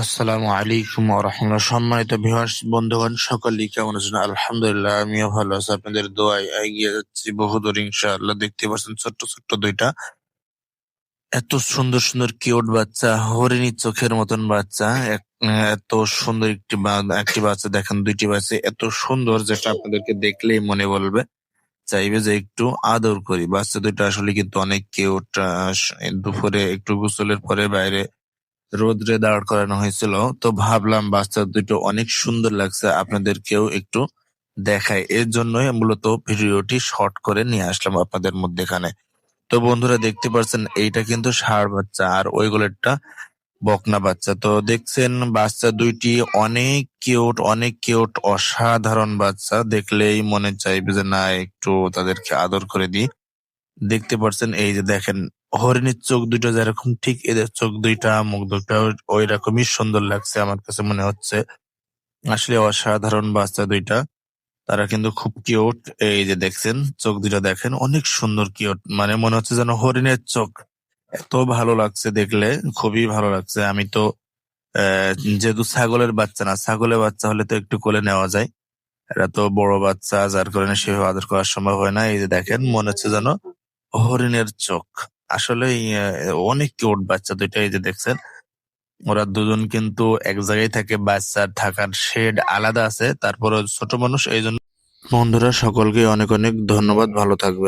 আসসালামু আলাইকুম ওয়া রাহমাতুল্লাহ। সম্মানিত ভিউয়ার্স বন্ধুগণ, সকলেই কেমন আছেন? আলহামদুলিল্লাহ, আমিও ভালো আছি। আপনাদের দোয়ায় এগিয়ে যাচ্ছি বহুদূর ইনশাআল্লাহ। দেখতে পাচ্ছেন ছোট্ট ছোট্ট দুইটা এত সুন্দর সুন্দর কিউট বাচ্চা, হরিণী চোখের মতন বাচ্চা। এত সুন্দর একটি বাচ্চা দেখেন, দুইটি বাচ্চা এত সুন্দর যেটা আপনাদেরকে দেখলেই মনে বলবে চাইবে যে একটু আদর করি। বাচ্চা দুইটা আসলে কিন্তু অনেক কিউট। দুপুরে একটু গোসলের পরে বাইরে রোদ্রে দাঁড় করানো হয়েছিল, তো ভাবলাম বাচ্চা দুটো অনেক সুন্দর লাগছে, আপনাদেরকেও একটু দেখাই। এর জন্যই মূলত ভিডিওটি শর্ট করে নিয়ে আসলাম আপনাদের মধ্যেখানে। তো বন্ধুরা দেখতে পাচ্ছেন এইটা কিন্তু ষাঁড় বাচ্চা আর ওইগুলোরটা বকনা বাচ্চা। তো দেখছেন বাচ্চা দুইটি অনেক কিউট, অনেক কিউট, অসাধারণ বাচ্চা। দেখলেই মনে চাইবে যে না একটু তাদেরকে আদর করে দিই। দেখতে পাচ্ছেন এই যে দেখেন, হরিণের চোখ দুটো যেরকম ঠিক এদের চোখ দুইটা, মুখ দুটো ওই রকমই সুন্দর লাগছে আমার কাছে মনে হচ্ছে। আসলে অসাধারণ বাচ্চা দুইটা, তারা কিন্তু খুব কিউট। এই যে দেখছেন চোখ দুটো দেখেন অনেক সুন্দর কিউট, মানে মনে হচ্ছে যেন হরিণের চোখ। এত ভালো লাগছে দেখলে, খুবই ভালো লাগছে। আমি তো যেহেতু ছাগলের বাচ্চা না, ছাগলের বাচ্চা হলে তো একটু কোলে নেওয়া যায়, এরা তো বড় বাচ্চা, যার কারণে সেভাবে আদর করা সম্ভব হয় না। এই যে দেখেন মনে হচ্ছে যেন হরিণের চোখ। আসলে অনেক কিউট বাচ্চা দুইটা। এই যে দেখছেন ওরা দুজন কিন্তু এক জায়গায় থাকে, বাচ্চার থাকার শেড আলাদা আছে, তারপরে ছোট মানুষ, এই জন্য। বন্ধুরা সকলকে অনেক অনেক ধন্যবাদ, ভালো থাকবে।